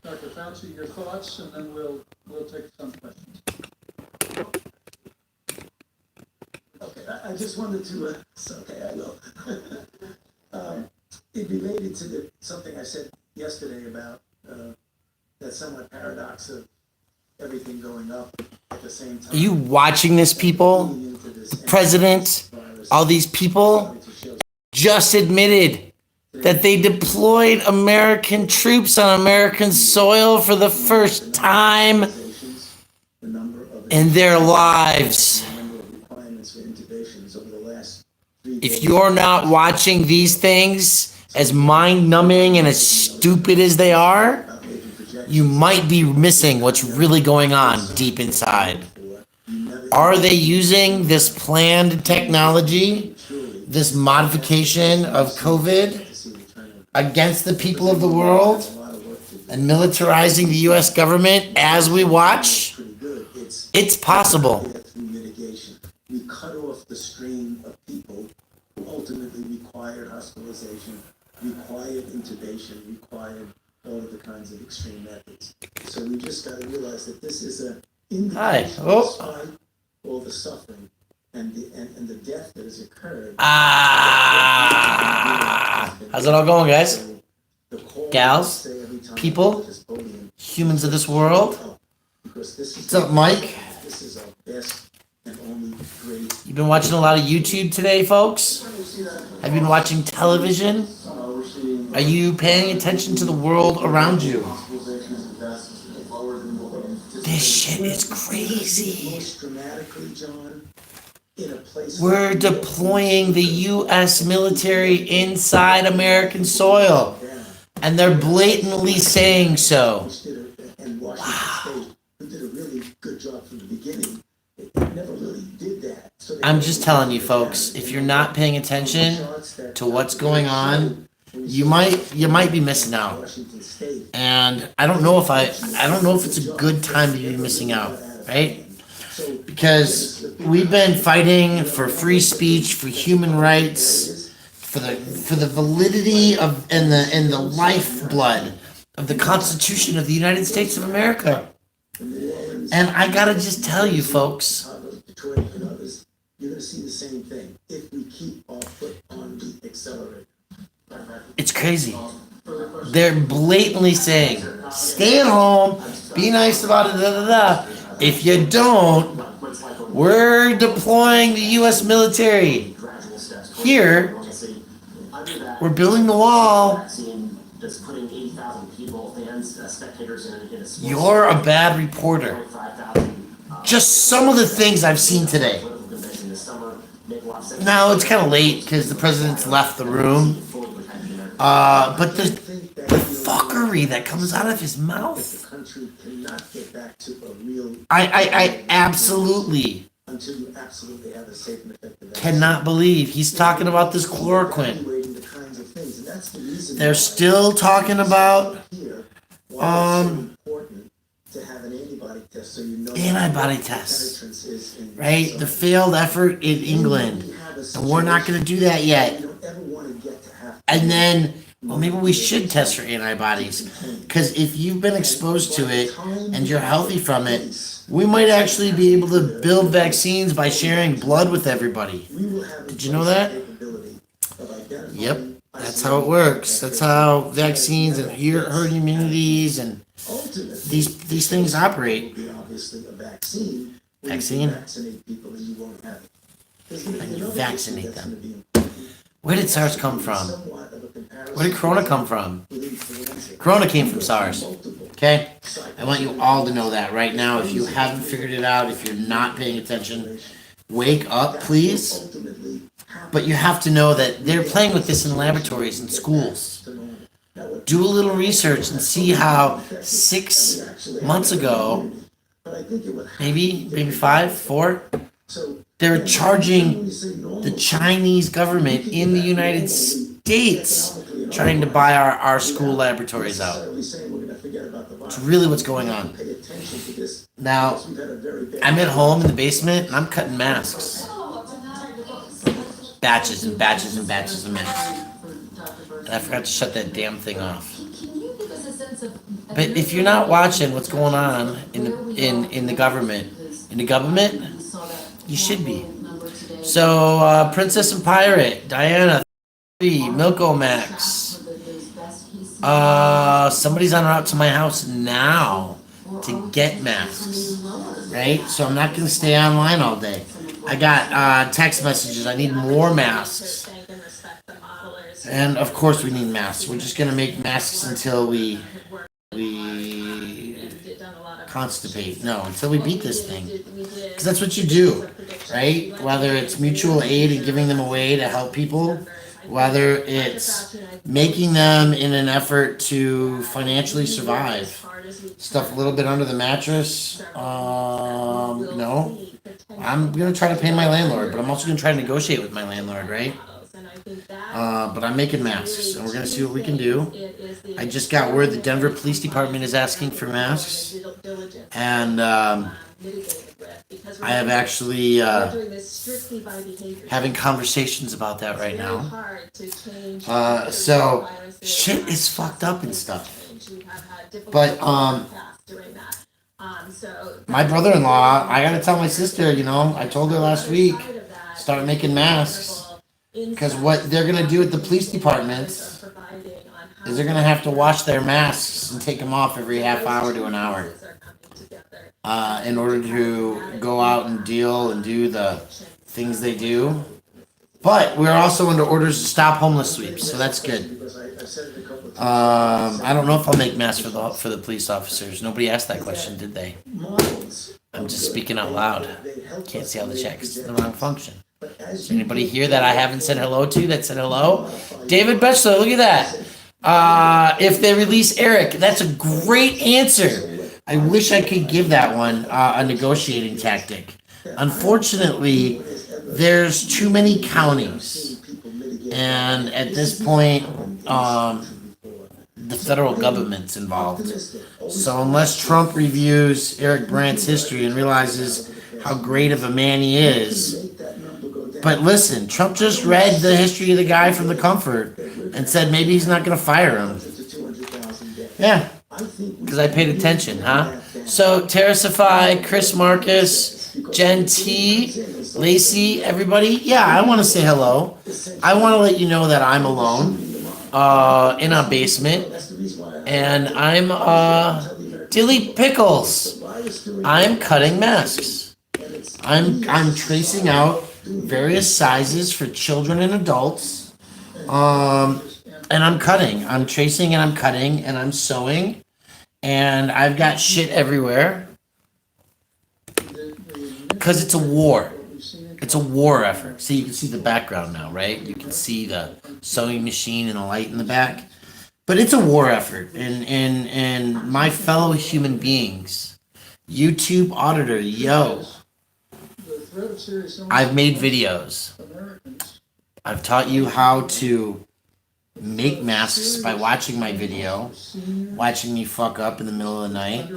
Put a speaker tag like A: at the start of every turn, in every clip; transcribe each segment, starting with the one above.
A: Dr. Fauci, your thoughts, and then we'll take some questions.
B: Okay, I just wanted to, okay, I will. It related to something I said yesterday about that somewhat paradox of everything going up at the same time.
C: Are you watching this, people? The president, all these people just admitted that they deployed American troops on American soil for the first time in their lives. If you're not watching these things, as mind-numbing and as stupid as they are, you might be missing what's really going on deep inside. Are they using this planned technology, this modification of COVID, against the people of the world and militarizing the U.S. government as we watch? It's possible.
B: We cut off the stream of people who ultimately required hospitalization, required intubation, required all of the kinds of extreme methods. So we just got to realize that this is an indication despite all the suffering and the death that has occurred.
C: How's it all going, guys? Gals? People? Humans of this world? What's up, Mike?
B: This is our best and only great.
C: You've been watching a lot of YouTube today, folks? Have you been watching television? Are you paying attention to the world around you? This shit is crazy. We're deploying the U.S. military inside American soil, and they're blatantly saying so. Wow. I'm just telling you, folks, if you're not paying attention to what's going on, you might be missing out. And I don't know if it's a good time to be missing out, right? Because we've been fighting for free speech, for human rights, for the validity of and the lifeblood of the Constitution of the United States of America. And I gotta just tell you, folks,
B: you're gonna see the same thing if we keep our foot on the accelerator.
C: it's crazy. They're blatantly saying, stay at home, be nice about it, da da da. If you don't, we're deploying the U.S. military. Here, we're building the wall. You're a bad reporter. Just some of the things I've seen today. Now, it's kind of late because the president's left the room. But the fuckery that comes out of his mouth. I absolutely cannot believe he's talking about this chloroquine. They're still talking about antibody tests, right? The failed effort in England, and we're not going to do that yet. And then, well, maybe we should test for antibodies, because if you've been exposed to it and you're healthy from it, we might actually be able to build vaccines by sharing blood with everybody. Did you know that? Yep, that's how it works. That's how vaccines and herd immunities and these things operate. Vaccine? And you vaccinate them. Where did SARS come from? Where did Corona come from? Corona came from SARS. Okay? I want you all to know that right now. If you haven't figured it out, if you're not paying attention, wake up, please. But you have to know that they're playing with this in laboratories and schools. Do a little research and see how 6 months ago, maybe 4, they're charging the Chinese government in the United States trying to buy our school laboratories out. It's really what's going on. Now, I'm at home in the basement and I'm cutting masks. Batches and batches and batches of masks. And I forgot to shut that damn thing off. But if you're not watching what's going on in the government, you should be. So Princess and Pirate, Diana, 3, Milko Max. Somebody's on route to my house now to get masks, right? So I'm not gonna stay online all day. I got text messages. I need more masks, and of course we need masks. We're just gonna make masks until we constipate. No, until we beat this thing, because that's what you do, right? Whether it's mutual aid and giving them away to help people, whether it's making them in an effort to financially survive, stuff a little bit under the mattress. No, I'm gonna try to pay my landlord, but I'm also gonna try to negotiate with my landlord, right? But I'm making masks, and we're gonna see what we can do. I just got word the Denver Police Department is asking for masks, and I have actually having conversations about that right now. So shit is fucked up and stuff. But my brother-in-law, I gotta tell my sister, I told her last week, start making masks. Because what they're gonna do at the police departments is they're gonna have to wash their masks and take them off every half hour to an hour. In order to go out and deal and do the things they do. But we're also under orders to stop homeless sweeps, so that's good. I don't know if I'll make masks for the police officers. Nobody asked that question, did they? I'm just speaking out loud. Can't see all the chat 'cause it's the wrong function. Is there anybody here that I haven't said hello to that said hello? David Betchler, look at that. If they release Eric, that's a great answer. I wish I could give that one a negotiating tactic. Unfortunately, there's too many counties. And at this point, the federal government's involved. So unless Trump reviews Eric Brandt's history and realizes how great of a man he is. But listen, Trump just read the history of the guy from The Comfort and said maybe he's not going to fire him. Yeah, because I paid attention, huh? So, Terracify, Chris Marcus, Jen T, Lacey, everybody. Yeah, I want to say hello. I want to let you know that I'm alone in a basement. And I'm Dilly Pickles. I'm cutting masks. I'm tracing out various sizes for children and adults. And I'm cutting. I'm tracing and I'm cutting and I'm sewing. And I've got shit everywhere. Because it's a war. It's a war effort. See, you can see the background now, right? You can see the sewing machine and the light in the back. But it's a war effort. And my fellow human beings, YouTube auditor, yo. I've made videos. I've taught you how to make masks by watching my video, watching me fuck up in the middle of the night.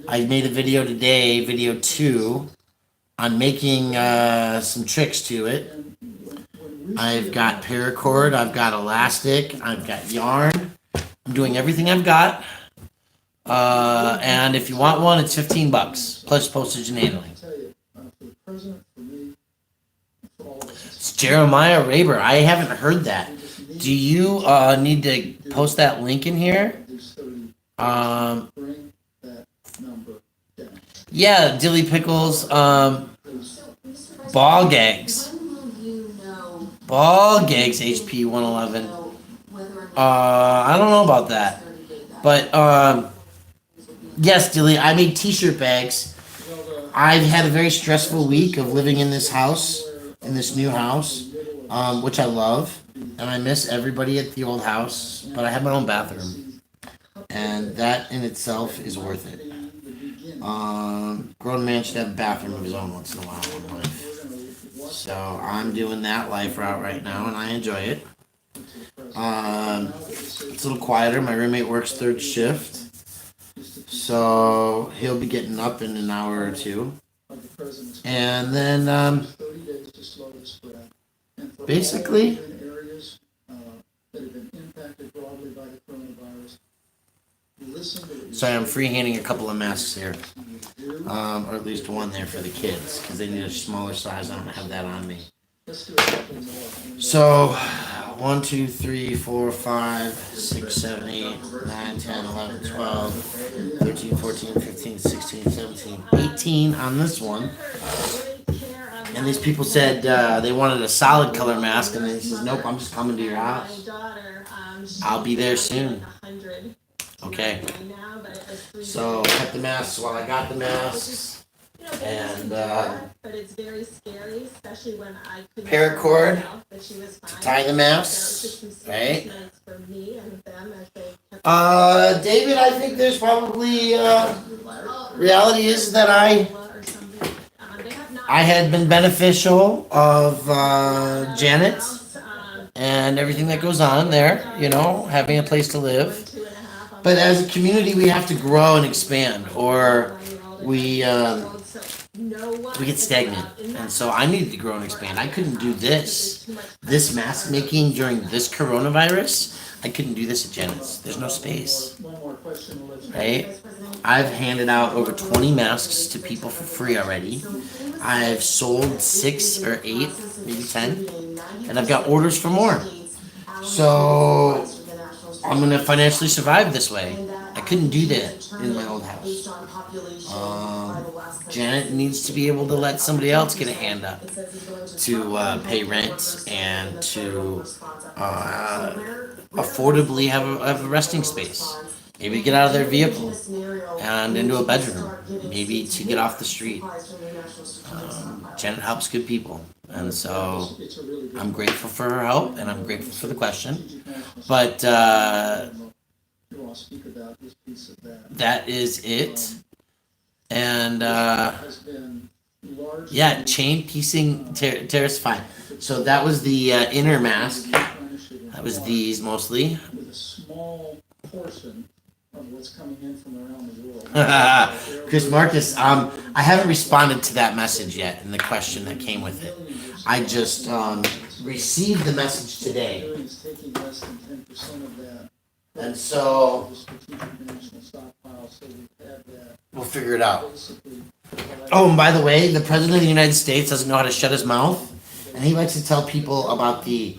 C: I made a video today, video 2, on making some tricks to it. I've got paracord, I've got elastic, I've got yarn. I'm doing everything I've got. And if you want one, it's $15 plus postage and handling. It's Jeremiah Raber. I haven't heard that. Do you need to post that link in here? Yeah, Dilly Pickles. Ball gags. Ball gags, HP 111. I don't know about that. But, yes, Dilly, I made t-shirt bags. I've had a very stressful week of living in this house, in this new house, which I love. And I miss everybody at the old house. But I have my own bathroom. And that in itself is worth it. Grown man should have a bathroom of his own once in a while in life. So I'm doing that life route right now, and I enjoy it. It's a little quieter. My roommate works third shift. So he'll be getting up in an hour or two. And then, basically, Sorry, I'm freehanding a couple of masks here. Or at least one there for the kids, because they need a smaller size. I don't have that on me. So, 1, 2, 3, 4, 5, 6, 7, 8, 9, 10, 11, 12, 13, 14, 15, 16, 17, 18 on this one. And these people said they wanted a solid color mask, and then he says, nope, I'm just coming to your house. I'll be there soon. Okay. So, cut the masks while I got the masks. And but it's very scary, especially when I could paracord to tie the masks, right? David, I think there's probably reality is that I had been beneficial of Janet and everything that goes on there, you know, having a place to live. But as a community, we have to grow and expand, or we get stagnant. And so I needed to grow and expand. I couldn't do this mask making during this coronavirus. I couldn't do this at Janet's. There's no space. Right? I've handed out over 20 masks to people for free already. I've sold 6 or 8, maybe 10, and I've got orders for more. So I'm gonna financially survive this way. I couldn't do that in my old house. Janet needs to be able to let somebody else get a hand up to pay rent and to affordably have a resting space. Maybe get out of their vehicle and into a bedroom. Maybe to get off the street. Janet helps good people. And so I'm grateful for her help, and I'm grateful for the question. But that is it. And yeah, chain piecing terrace fine. So that was the inner mask. That was these mostly.
A: With a small portion of what's coming in from around the world.
C: Chris Marcus, I haven't responded to that message yet and the question that came with it. I just received the message today. And so we'll figure it out. Oh, and by the way, the President of the United States doesn't know how to shut his mouth. And he likes to tell people about the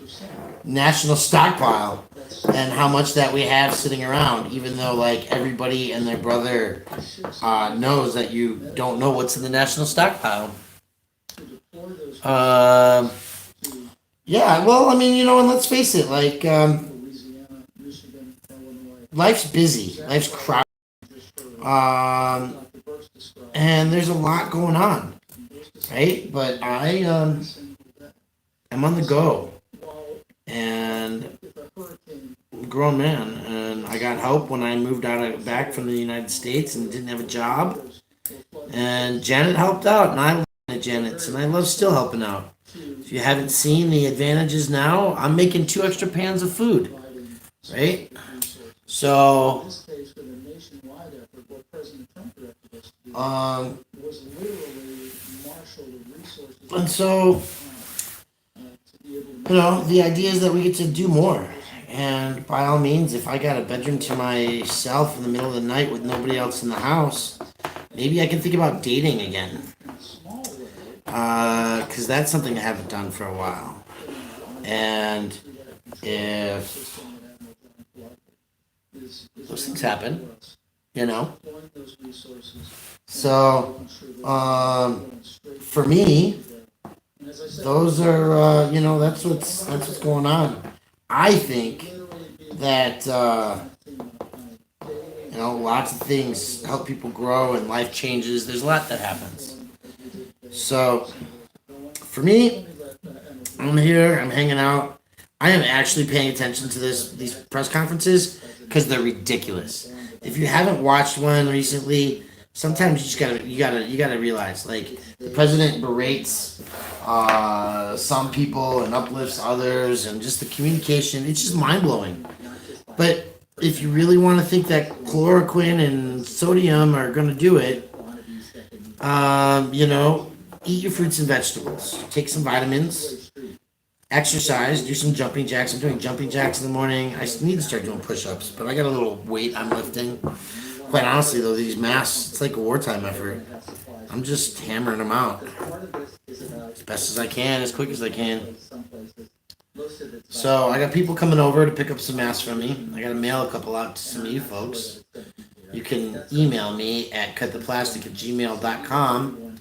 C: national stockpile and how much that we have sitting around, even though like everybody and their brother knows that you don't know what's in the national stockpile. Yeah, well, I mean, you know, and let's face it, like, life's busy, life's crowded, and there's a lot going on, right? But I'm on the go, and I'm a grown man, and I got help when I moved back from the United States and didn't have a job, and Janet helped out, and I love Janet's, and I love still helping out. If you haven't seen the advantages now, I'm making 2 extra pans of food, right? So, and so, you know, the idea is that we get to do more. And by all means, if I got a bedroom to myself in the middle of the night with nobody else in the house, maybe I can think about dating again. Because that's something I haven't done for a while. And if those things happen, you know. So, for me, those are, you know, that's what's going on. I think that, you know, lots of things help people grow and life changes. There's a lot that happens. So, for me, I'm here, I'm hanging out. I am actually paying attention to these press conferences because they're ridiculous. If you haven't watched one recently, sometimes you just gotta realize, like, the president berates some people and uplifts others, and just the communication, it's just mind-blowing. But if you really want to think that chloroquine and sodium are going to do it, you know, eat your fruits and vegetables, take some vitamins, exercise, do some jumping jacks. I'm doing jumping jacks in the morning. I need to start doing push-ups, but I got a little weight I'm lifting. Quite honestly, though, these masks, it's like a wartime effort. I'm just hammering them out as best as I can, as quick as I can. So I got people coming over to pick up some masks from me. I got to mail a couple out to some of you folks. You can email me at cuttheplastic@gmail.com.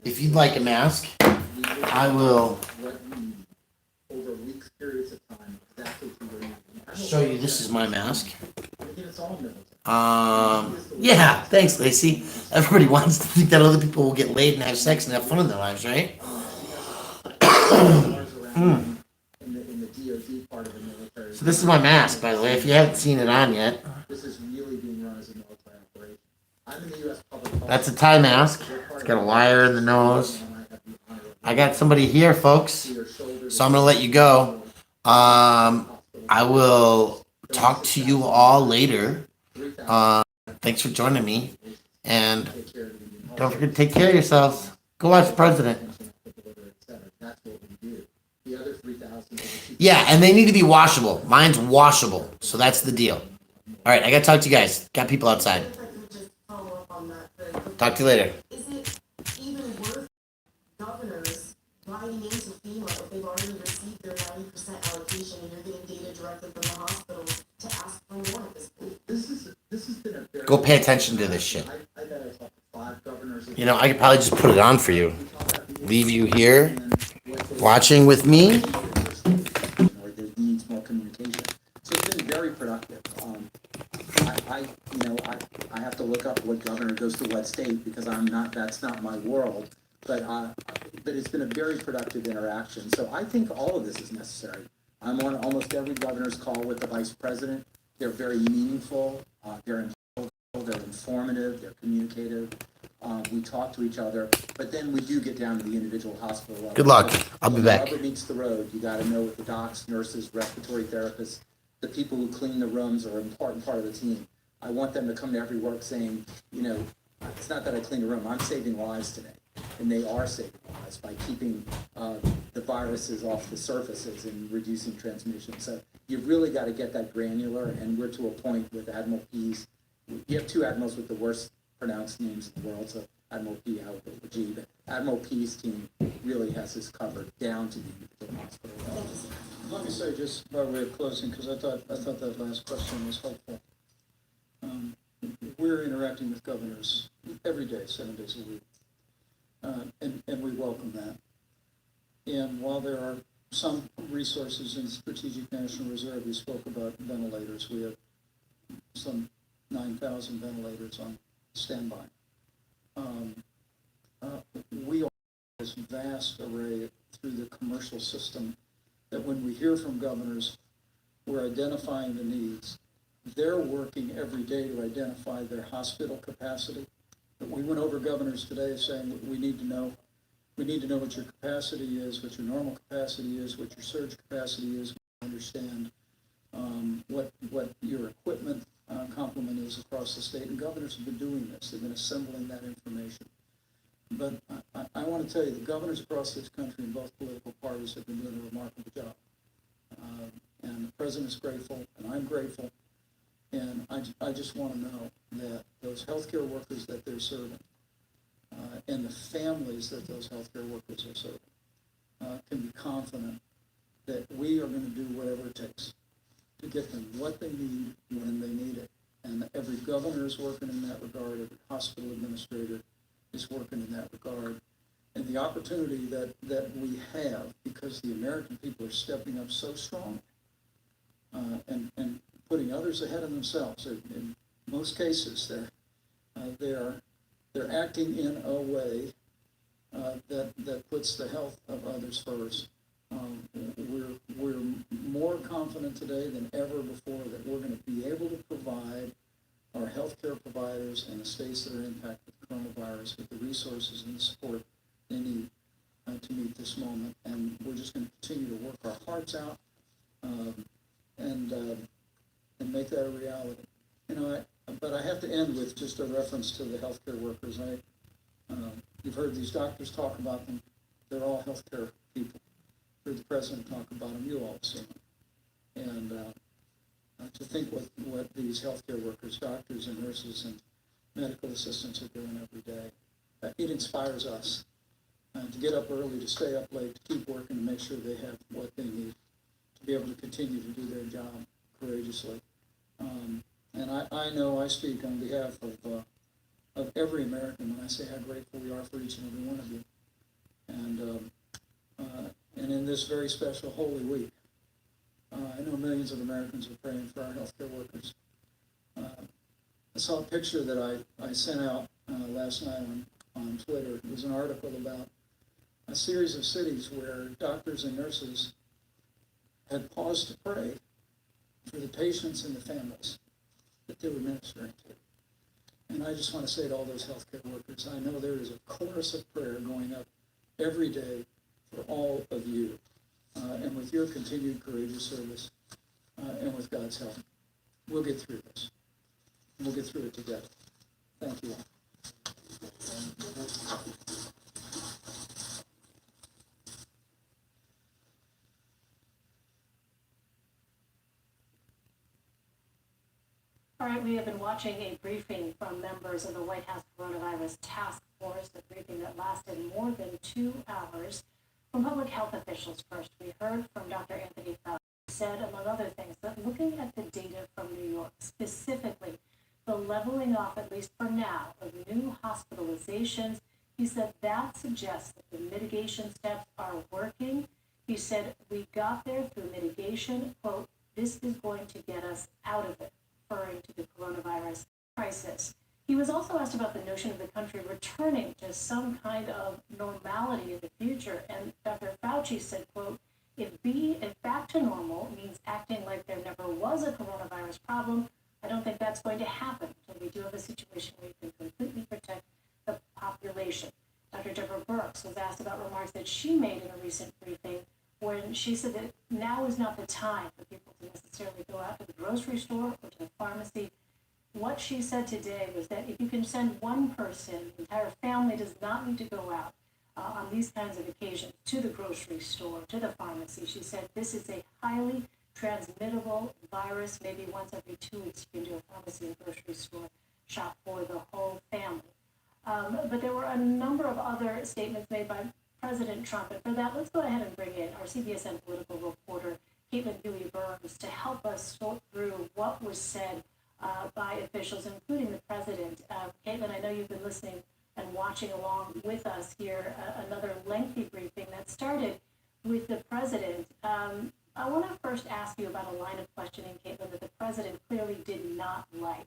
C: If you'd like a mask, I will show you. This is my mask. Yeah, thanks, Lacey. Everybody wants to think that other people will get laid and have sex and have fun in their lives, right? So this is my mask, by the way, if you haven't seen it on yet. That's a Thai mask. It's got a wire in the nose. I got somebody here, folks. So I'm going to let you go. I will talk to you all later. Thanks for joining me. And don't forget to take care of yourselves. Go watch the president. Yeah, and they need to be washable. Mine's washable. So that's the deal. All right, I got to talk to you guys. Got people outside. Talk to you later.
D: Is it even worth governors writing into FEMA if they've already received their 90% allocation and you're getting data directly from the hospital to ask for more at this point?
B: This has been a very
C: Go pay attention to this shit.
B: I bet I talked to 5 governors.
C: You know, I could probably just put it on for you. Leave you here watching with me.
E: Or there needs more communication. So it's been very productive. I have to look up what governor goes to what state because that's not my world. But it's been a very productive interaction. So I think all of this is necessary. I'm on almost every governor's call with the vice president. They're very meaningful. They're informative. They're communicative. We talk to each other, but then we do get down to the individual hospital level.
C: Good luck. I'll be back.
E: When the rubber meets the road, you got to know with the docs, nurses, respiratory therapists, the people who clean the rooms are an important part of the team. I want them to come to every work saying, it's not that I clean the room, I'm saving lives today. And they are saving lives by keeping the viruses off the surfaces and reducing transmission. So you've really got to get that granular, and we're to a point with Admiral P's. You have 2 admirals with the worst pronounced names in the world, so Admiral P out with the G, but Admiral P's team really has this covered down to the individual hospital level.
A: Let me say, just by way of closing, because I thought that last question was helpful. We're interacting with governors every day, 7 days a week, and we welcome that. And while there are some resources in Strategic National Reserve, we spoke about ventilators. We have some 9,000 ventilators on standby. We offer this vast array through the commercial system that when we hear from governors, we're identifying the needs. They're working every day to identify their hospital capacity. We went over governors today saying we need to know what your capacity is, what your normal capacity is, what your surge capacity is, understand what your equipment complement is across the state. And governors have been doing this. They've been assembling that information. But I want to tell you, the governors across this country in both political parties have been doing a remarkable job. And the president's grateful, and I'm grateful. And I just want to know that those healthcare workers that they're serving and the families that those healthcare workers are serving can be confident that we are going to do whatever it takes to get them what they need when they need it. And every governor is working in that regard. Every hospital administrator is working in that regard. And the opportunity that we have, because the American people are stepping up so strong and putting others ahead of themselves. In most cases, they're acting in a way that puts the health of others first. We're more confident today than ever before that we're going to be able to provide our healthcare providers and the states that are impacted with coronavirus with the resources and the support they need to meet this moment. And we're just going to continue to work our hearts out and make that a reality. But I have to end with just a reference to the healthcare workers. You've heard these doctors talk about them. They're all healthcare people. heard the president talk about them, you all have seen them. And to think what these healthcare workers, doctors and nurses and medical assistants are doing every day, it inspires us to get up early, to stay up late, to keep working, to make sure they have what they need to be able to continue to do their job courageously. And I know I speak on behalf of every American when I say how grateful we are for each and every one of you. And in this very special Holy Week, I know millions of Americans are praying for our healthcare workers. I saw a picture that I sent out last night on Twitter. It was an article about a series of cities where doctors and nurses had paused to pray for the patients and the families that they were ministering to. And I just want to say to all those healthcare workers, I know there is a chorus of prayer going up every day for all of you. And with your continued courageous service and with God's help, we'll get through this. We'll get through it together. Thank you all.
F: All right, we have been watching a briefing from members of the White House Coronavirus Task Force, a briefing that lasted more than 2 hours. From public health officials first, we heard from Dr. Anthony Fauci, who said, among other things, that looking at the data from New York, specifically the leveling off, at least for now, of new hospitalizations, he said that suggests that the mitigation steps are working. He said, we got there through mitigation, quote, this is going to get us out of it, referring to the coronavirus crisis. He was also asked about the notion of the country returning to some kind of normality in the future, and Dr. Fauci said, quote, if back to normal means acting like there never was a coronavirus problem, I don't think that's going to happen until we do have a situation where we can completely protect the population. Dr. Deborah Birx was asked about remarks that she made in a recent briefing when she said that now is not the time for people to necessarily go out to the grocery store or to the pharmacy. What she said today was that if you can send one person, the entire family does not need to go out on these kinds of occasions to the grocery store, to the pharmacy. She said this is a highly transmittable virus. Maybe once every 2 weeks you can do a pharmacy and grocery store shop for the whole family. But there were a number of other statements made by President Trump. And for that, let's go ahead and bring in our CBSN political reporter, Caitlin Huey-Burns, to help us sort through what was said by officials, including the president. Caitlin, I know you've been listening and watching along with us here, another lengthy briefing that started with the president. I want to first ask you about a line of questioning, Caitlin, that the president clearly did not like.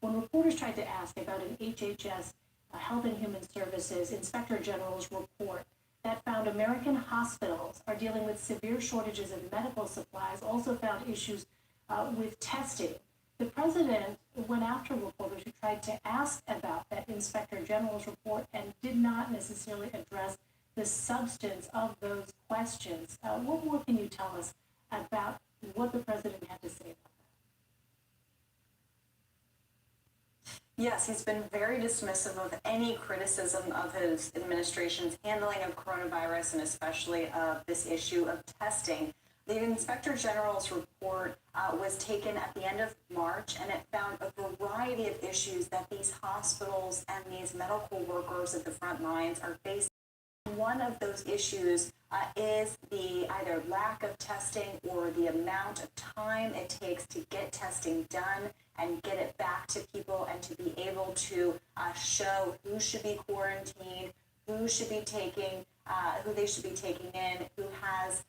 F: When reporters tried to ask about an HHS Health and Human Services Inspector General's report that found American hospitals are dealing with severe shortages of medical supplies, also found issues with testing. The president went after reporters who tried to ask about that Inspector General's report and did not necessarily address the substance of those questions. What more can you tell us about what the president had to say about that?
G: Yes, he's been very dismissive of any criticism of his administration's handling of coronavirus and especially of this issue of testing. The Inspector General's report was taken at the end of March, and it found a variety of issues that these hospitals and these medical workers at the front lines are facing. One of those issues is the either lack of testing or the amount of time it takes to get testing done and get it back to people and to be able to show who should be quarantined, who should be taking, who they should be taking in, who has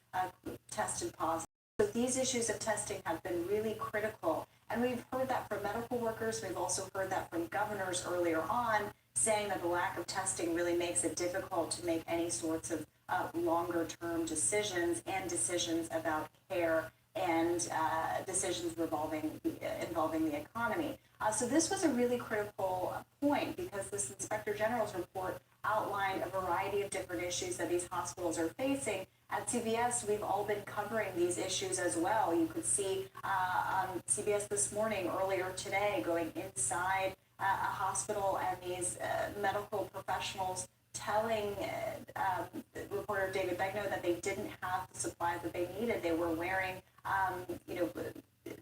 G: tested positive. So these issues of testing have been really critical. And we've heard that from medical workers. We've also heard that from governors earlier on, saying that the lack of testing really makes it difficult to make any sorts of longer term decisions and decisions about care and decisions involving the economy. So this was a really critical point because this Inspector General's report outlined a variety of different issues that these hospitals are facing. At CBS, we've all been covering these issues as well. You could see on CBS this morning, earlier today, going inside a hospital and these medical professionals telling reporter David Begnaud that they didn't have the supplies that they needed. They were wearing,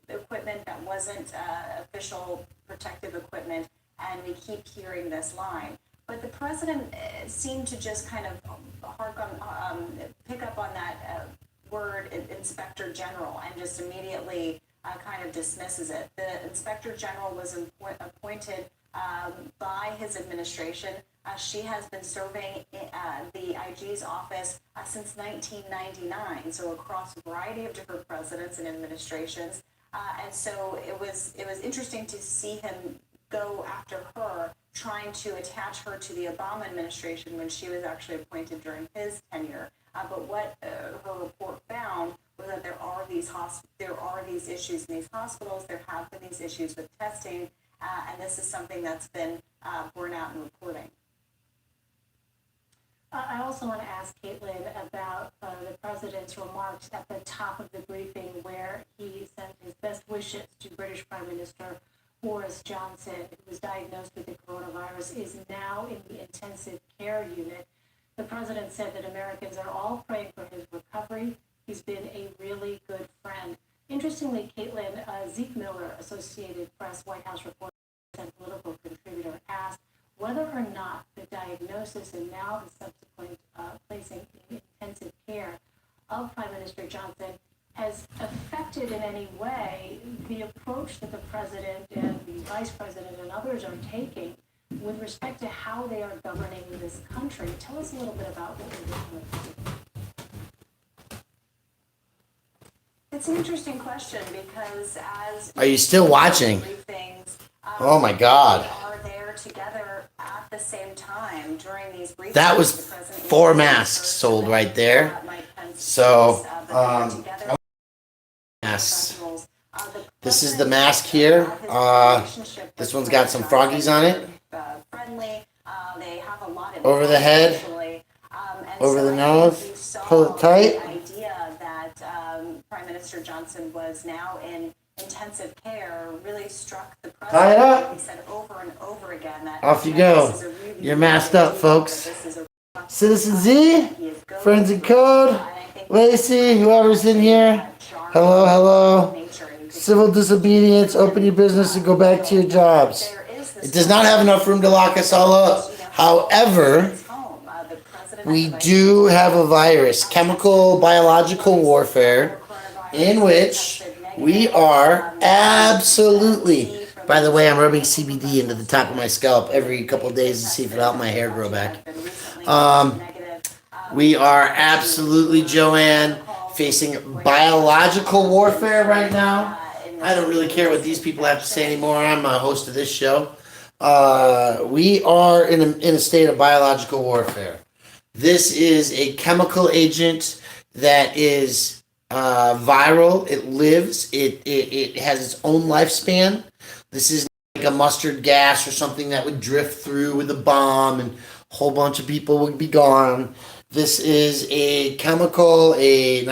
G: equipment that wasn't official protective equipment, and we keep hearing this line. But the president seemed to just kind of pick up on that word, inspector general, and just immediately kind of dismisses it. The inspector general was appointed by his administration. She has been serving the IG's office since 1999, so across a variety of different presidents and administrations. And so it was interesting to see him go after her, trying to attach her to the Obama administration when she was actually appointed during his tenure. But what her report found was that there are these issues in these hospitals. There have been these issues with testing, and this is something that's been borne out in reporting.
F: I also want to ask Caitlin about the president's remarks at the top of the briefing, where he sent his best wishes to British Prime Minister Boris Johnson, who was diagnosed with the coronavirus, is now in the intensive care unit. The president said that Americans are all praying for his recovery. He's been a really good friend. Interestingly, Caitlin, Zeke Miller, Associated Press White House reporter and political contributor, asked whether or not the diagnosis and now the subsequent placing in intensive care of Prime Minister Johnson has affected in any way the approach that the president and the vice president and others are taking with respect to how they are governing this country. Tell us a little bit about what we're doing with it.
G: It's an interesting question because as
C: Are you still watching?
G: briefings,
C: Oh my God.
G: they are there together at the same time during these briefings.
C: That was
G: The president
C: 4
G: is
C: masks
G: first,
C: sold
G: and then,
C: right there.
G: Mike Pence
C: So,
G: is, but they're together.
C: Masks.
G: Professionals.
C: This is
G: president
C: the mask
G: has
C: here.
G: his relationship
C: This
G: with
C: one's got some
G: President
C: froggies on it.
G: Johnson, friendly. They have a lot in
C: Over the
G: common,
C: head.
G: actually. And
C: Over
G: so
C: the
G: I
C: nose.
G: think you saw
C: Pull it tight.
G: The idea that Prime Minister Johnson was now in intensive care really struck the president.
C: Tie it up.
G: He said over and over again that
C: Off you
G: that
C: go.
G: this is a really
C: You're masked
G: good
C: up,
G: idea,
C: folks.
G: that this is a
C: Citizen Z,
G: he is going
C: Friends in
G: through.
C: Code,
G: And I think
C: Lacey, whoever's in here. Hello, hello.
G: nature, and you could
C: Civil disobedience, open your business and go back to your jobs.
G: there is this
C: It does not have enough room to lock us all up. However, we do have a virus, chemical, biological warfare, in which we are absolutely. By the way, I'm rubbing CBD into the top of my scalp every couple of days to see if it'll help my hair grow back. We are absolutely, Joanne, facing biological warfare right now. I don't really care what these people have to say anymore. I'm a host of this show. We are in a state of biological warfare. This is a chemical agent that is viral. It lives. It has its own lifespan. This is like a mustard gas or something that would drift through with a bomb and a whole bunch of people would be gone. This is a chemical, a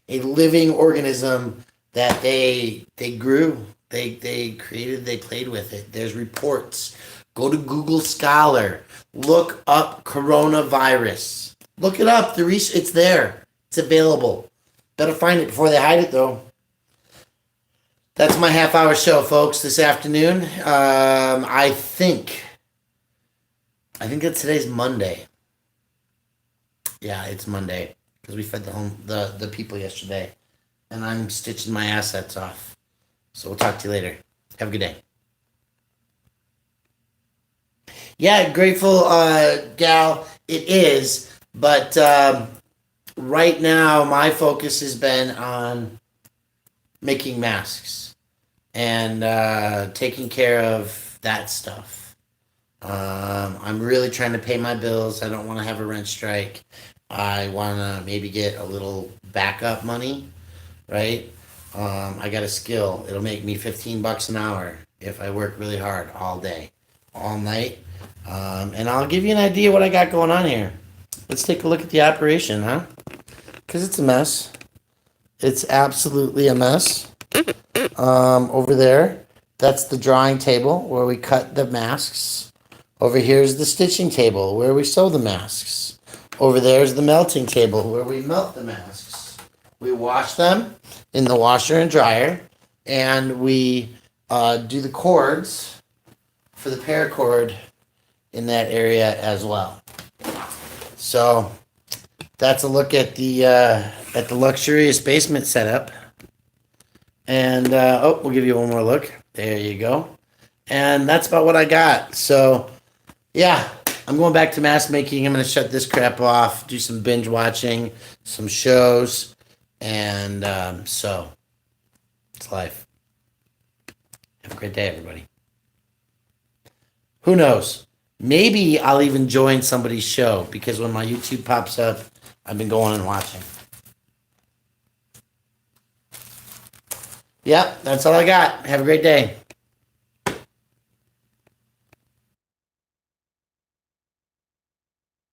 C: living organism that they grew. They created, they played with it. There's reports. Go to Google Scholar. Look up coronavirus. Look it up. It's there. It's available. Better find it before they hide it, though. That's my half-hour show, folks, this afternoon. I think that today's Monday. Yeah, it's Monday because we fed the people yesterday, and I'm stitching my assets off. So we'll talk to you later. Have a good day. Yeah, grateful, gal. It is, but right now my focus has been on making masks and taking care of that stuff. I'm really trying to pay my bills. I don't want to have a rent strike. I want to maybe get a little backup money, right? I got a skill. It'll make me $15 an hour if I work really hard all day, all night. And I'll give you an idea what I got going on here. Let's take a look at the operation, huh? Because it's a mess. It's absolutely a mess. Over there, that's the drawing table where we cut the masks. Over here is the stitching table where we sew the masks. Over there is the melting table where we melt the masks. We wash them in the washer and dryer, and we do the cords for the paracord in that area as well. So that's a look at the luxurious basement setup. And we'll give you one more look. There you go. And that's about what I got. So yeah, I'm going back to mask making. I'm going to shut this crap off, do some binge watching, some shows, and so it's life. Have a great day, everybody. Who knows? Maybe I'll even join somebody's show, because when my YouTube pops up, I've been going and watching. Yep, that's all I got. Have a great day.